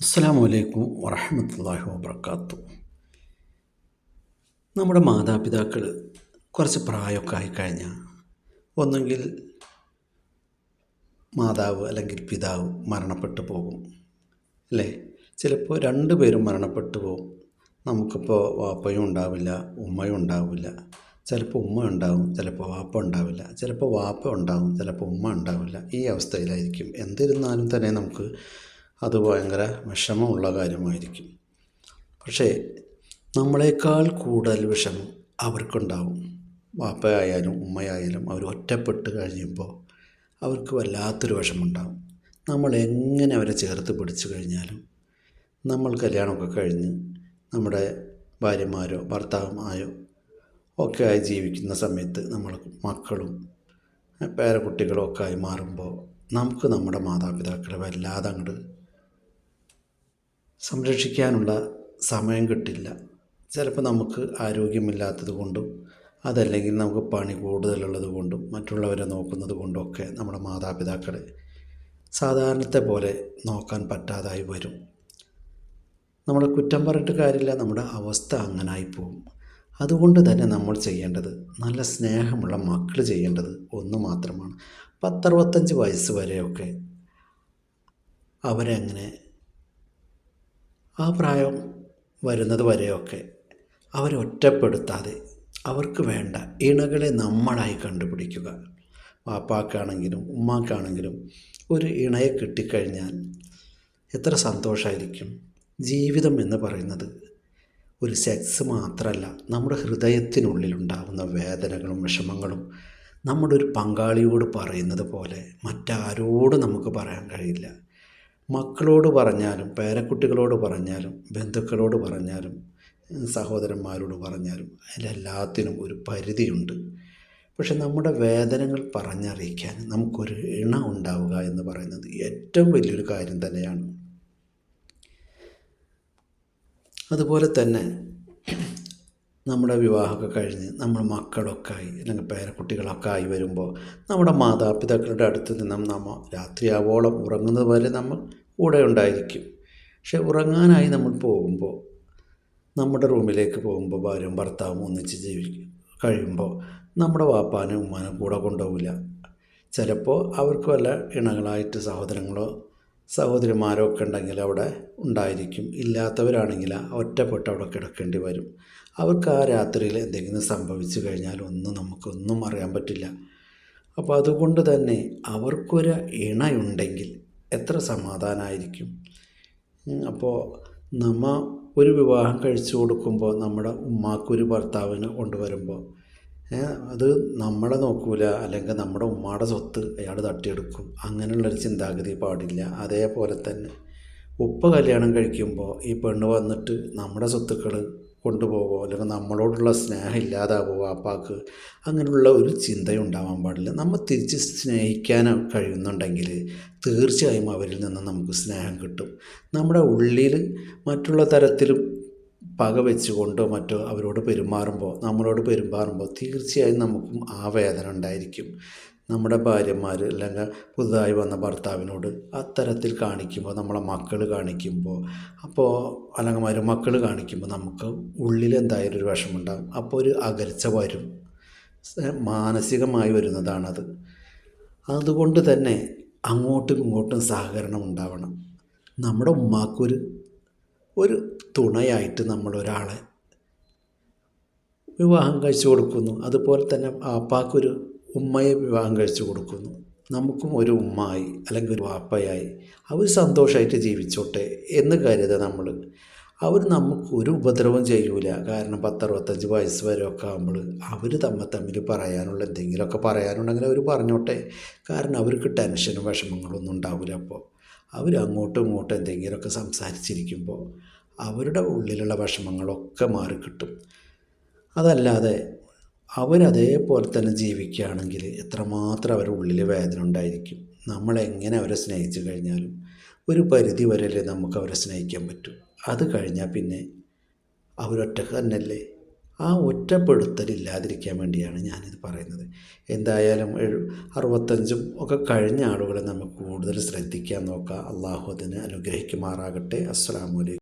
അസ്സലാമു അലൈക്കും വറഹ്മത്തുള്ളാഹി വബറകാതുഹു. നമ്മുടെ മാതാപിതാക്കൾ കുറച്ച് പ്രായമൊക്കെ ആയിക്കഴിഞ്ഞാൽ ഒന്നുകിൽ മാതാവ് അല്ലെങ്കിൽ പിതാവ് മരണപ്പെട്ടു പോകും, അല്ലേ? ചിലപ്പോൾ രണ്ടു പേരും മരണപ്പെട്ടു പോകും. നമുക്കിപ്പോൾ വാപ്പയും ഉണ്ടാവില്ല, ഉമ്മയും ഉണ്ടാവില്ല. ചിലപ്പോൾ ഉമ്മ ഉണ്ടാവും, ചിലപ്പോൾ വാപ്പ ഉണ്ടാവില്ല. ചിലപ്പോൾ വാപ്പ ഉണ്ടാവും, ചിലപ്പോൾ ഉമ്മ ഉണ്ടാവില്ല. ഈ അവസ്ഥയിലായിരിക്കും. എന്നിരുന്നാലും തന്നെ നമുക്ക് അത് ഭയങ്കര വിഷമമുള്ള കാര്യമായിരിക്കും. പക്ഷേ നമ്മളെക്കാൾ കൂടുതൽ വിഷമം അവർക്കുണ്ടാവും. വാപ്പയായാലും ഉമ്മയായാലും അവർ ഒറ്റപ്പെട്ട് കഴിയുമ്പോൾ അവർക്ക് വല്ലാത്തൊരു വിഷമമുണ്ടാവും. നമ്മൾ എങ്ങനെ അവരെ ചേർത്ത് പിടിച്ചു കഴിഞ്ഞാലും നമ്മൾ കല്യാണമൊക്കെ കഴിഞ്ഞ് നമ്മുടെ ഭാര്യമാരോ ഭർത്താവുമായോ ഒക്കെ ആയി ജീവിക്കുന്ന സമയത്ത് നമ്മൾ മക്കളും പേരക്കുട്ടികളും ഒക്കെ ആയി മാറുമ്പോൾ നമുക്ക് നമ്മുടെ മാതാപിതാക്കളെ വല്ലാതെ അങ്ങോട്ട് സംരക്ഷിക്കാനുള്ള സമയം കിട്ടില്ല. ചിലപ്പോൾ നമുക്ക് ആരോഗ്യമില്ലാത്തത് കൊണ്ടും അതല്ലെങ്കിൽ നമുക്ക് പണി കൂടുതലുള്ളത് കൊണ്ടും മറ്റുള്ളവരെ നോക്കുന്നത് കൊണ്ടുമൊക്കെ നമ്മുടെ മാതാപിതാക്കളെ സാധാരണത്തെ പോലെ നോക്കാൻ പറ്റാതായി വരും. നമ്മളെ കുറ്റം പറഞ്ഞിട്ട് കാര്യമില്ല, നമ്മുടെ അവസ്ഥ അങ്ങനായി പോകും. അതുകൊണ്ട് തന്നെ നമ്മൾ ചെയ്യേണ്ടത്, നല്ല സ്നേഹമുള്ള മക്കൾ ചെയ്യേണ്ടത് ഒന്ന് മാത്രമാണ്. 10-65 വയസ്സ് വരെയൊക്കെ അവരെ അങ്ങനെ ആ പ്രായം വരുന്നത് വരെയൊക്കെ അവരെ ഒറ്റപ്പെടുത്താതെ അവർക്ക് വേണ്ട ഇണകളെ നമ്മളായി കണ്ടുപിടിക്കുക. വാപ്പാക്കാണെങ്കിലും ഉമ്മാക്കാണെങ്കിലും ഒരു ഇണയെ കിട്ടിക്കഴിഞ്ഞാൽ എത്ര സന്തോഷമായിരിക്കും. ജീവിതം എന്ന് പറയുന്നത് ഒരു സെക്സ് മാത്രമല്ല, നമ്മുടെ ഹൃദയത്തിനുള്ളിലുണ്ടാകുന്ന വേദനകളും വിഷമങ്ങളും നമ്മുടെ ഒരു പങ്കാളിയോട് പറയുന്നത് പോലെ മറ്റാരോടും നമുക്ക് പറയാൻ കഴിയില്ല. മക്കളോട് പറഞ്ഞാലും പേരക്കുട്ടികളോട് പറഞ്ഞാലും ബന്ധുക്കളോട് പറഞ്ഞാലും സഹോദരന്മാരോട് പറഞ്ഞാലും അതിലെല്ലാത്തിനും ഒരു പരിധിയുണ്ട്. പക്ഷെ നമ്മുടെ വേദനകൾ പറഞ്ഞറിയിക്കാൻ നമുക്കൊരു ഇണ ഉണ്ടാവുക എന്ന് പറയുന്നത് ഏറ്റവും വലിയൊരു കാര്യം തന്നെയാണ്. അതുപോലെ തന്നെ നമ്മുടെ വിവാഹമൊക്കെ കഴിഞ്ഞ് നമ്മൾ മക്കളൊക്കെ ആയി അല്ലെങ്കിൽ പേരക്കുട്ടികളൊക്കെ ആയി വരുമ്പോൾ നമ്മുടെ മാതാപിതാക്കളുടെ അടുത്ത് നിന്നും നമ്മൾ രാത്രിയാവോളം ഉറങ്ങുന്നത് വരെ നമ്മൾ കൂടെ ഉണ്ടായിരിക്കും. പക്ഷെ ഉറങ്ങാനായി നമ്മൾ പോകുമ്പോൾ, നമ്മുടെ റൂമിലേക്ക് പോകുമ്പോൾ ഭാര്യയും ഭർത്താവും ഒന്നിച്ച് കഴിയുമ്പോൾ നമ്മുടെ വാപ്പാനും ഉമ്മാനും കൂടെ കൊണ്ടുപോകില്ല. ചിലപ്പോൾ അവർക്ക് വല്ല ഇണകളായിട്ട് സഹോദരങ്ങളോ സഹോദരിമാരോ ഒക്കെ ഉണ്ടെങ്കിൽ അവിടെ ഉണ്ടായിരിക്കും. ഇല്ലാത്തവരാണെങ്കിൽ ഒറ്റപ്പെട്ട് അവിടെ കിടക്കേണ്ടി വരും. അവർക്ക് ആ രാത്രിയിൽ എന്തെങ്കിലും സംഭവിച്ചു കഴിഞ്ഞാൽ നമുക്കൊന്നും അറിയാൻ പറ്റില്ല. അപ്പോൾ അതുകൊണ്ട് തന്നെ അവർക്കൊരു ഇണയുണ്ടെങ്കിൽ എത്ര സമാധാനമായിരിക്കും. അപ്പോൾ നമ്മൾ ഒരു വിവാഹം കഴിച്ചു കൊടുക്കുമ്പോൾ നമ്മുടെ ഉമ്മാക്കൊരു ഭർത്താവിനെ കൊണ്ടുവരുമ്പോൾ അത് നമ്മളെ നോക്കൂല, അല്ലെങ്കിൽ നമ്മുടെ ഉമ്മയുടെ സ്വത്ത് അയാൾ തട്ടിയെടുക്കും, അങ്ങനെയുള്ളൊരു ചിന്താഗതി പാടില്ല. അതേപോലെ തന്നെ ഉപ്പ കല്യാണം കഴിക്കുമ്പോൾ ഈ പെണ്ണ് വന്നിട്ട് നമ്മുടെ സ്വത്തുക്കൾ കൊണ്ടുപോകുമോ അല്ലെങ്കിൽ നമ്മളോടുള്ള സ്നേഹം ഇല്ലാതാവുമോ വാപ്പാക്ക്, അങ്ങനെയുള്ള ഒരു ചിന്തയും ഉണ്ടാവാൻ പാടില്ല. നമ്മൾ തിരിച്ച് സ്നേഹിക്കാൻ കഴിയുന്നുണ്ടെങ്കിൽ തീർച്ചയായും അവരിൽ നിന്ന് നമുക്ക് സ്നേഹം കിട്ടും. നമ്മുടെ ഉള്ളിൽ മറ്റുള്ള തരത്തിലും പക വെച്ചുകൊണ്ടോ മറ്റോ അവരോട് നമ്മളോട് പെരുമാറുമ്പോൾ തീർച്ചയായും നമുക്കും ആ വേദന ഉണ്ടായിരിക്കും. നമ്മുടെ ഭാര്യമാർ അല്ലെങ്കിൽ പുതുതായി വന്ന ഭർത്താവിനോട് അത്തരത്തിൽ കാണിക്കുമ്പോൾ, നമ്മളെ മക്കൾ കാണിക്കുമ്പോൾ, അല്ലെങ്കിൽ മരുമക്കൾ കാണിക്കുമ്പോൾ നമുക്ക് ഉള്ളിൽ എന്തായാലും ഒരു വിഷമമുണ്ടാകും. അപ്പോൾ ഒരു അകൽച്ച വരും, മാനസികമായി വരുന്നതാണത്. അതുകൊണ്ട് തന്നെ അങ്ങോട്ടും ഇങ്ങോട്ടും സഹകരണം ഉണ്ടാവണം. നമ്മുടെ ഉമ്മാക്കൊരു തുണയായിട്ട് നമ്മളൊരാളെ വിവാഹം കഴിച്ചു കൊടുക്കുന്നു. അതുപോലെ തന്നെ വാപ്പാക്കൊരു ഉമ്മയെ വിവാഹം കഴിച്ചു കൊടുക്കുന്നു. നമുക്കും ഒരു ഉമ്മയായി അല്ലെങ്കിൽ ഒരു വാപ്പയായി അവർ സന്തോഷമായിട്ട് ജീവിച്ചോട്ടെ എന്ന് കരുതുക നമ്മൾ. അവർ നമുക്ക് ഒരു ഉപദ്രവം ചെയ്യൂല. കാരണം 10-65 വയസ്സ് വരെയൊക്കെ ആകുമ്പോൾ അവർ തമ്മിൽ പറയാനുള്ള എന്തെങ്കിലുമൊക്കെ പറയാനുണ്ടെങ്കിൽ അവർ പറഞ്ഞോട്ടെ. കാരണം അവർക്ക് ടെൻഷനും വിഷമങ്ങളൊന്നും ഉണ്ടാവില്ല. അപ്പോൾ അവർ അങ്ങോട്ടും ഇങ്ങോട്ടും എന്തെങ്കിലുമൊക്കെ സംസാരിച്ചിരിക്കുമ്പോൾ അവരുടെ ഉള്ളിലുള്ള വിഷമങ്ങളൊക്കെ മാറിക്കിട്ടും. അതല്ലാതെ അവരതേപോലെ തന്നെ ജീവിക്കുകയാണെങ്കിൽ എത്രമാത്രം അവരുടെ ഉള്ളിൽ വേദന ഉണ്ടായിരിക്കും. നമ്മളെങ്ങനെ അവരെ സ്നേഹിച്ചു കഴിഞ്ഞാലും ഒരു പരിധി വരെയല്ലേ നമുക്ക് അവരെ സ്നേഹിക്കാൻ പറ്റൂ. അത് കഴിഞ്ഞാൽ പിന്നെ അവരൊറ്റക്ക് തന്നെയല്ലേ. ആ ഒറ്റപ്പെടുത്തലില്ലാതിരിക്കാൻ വേണ്ടിയാണ് ഞാനിത് പറയുന്നത്. എന്തായാലും 65 ഒക്കെ കഴിഞ്ഞ ആളുകളെ നമുക്ക് കൂടുതൽ ശ്രദ്ധിക്കാൻ നോക്കാം. അള്ളാഹു അതിനെ അനുഗ്രഹിക്കുമാറാകട്ടെ. അസ്സലാമു അലൈക്കും.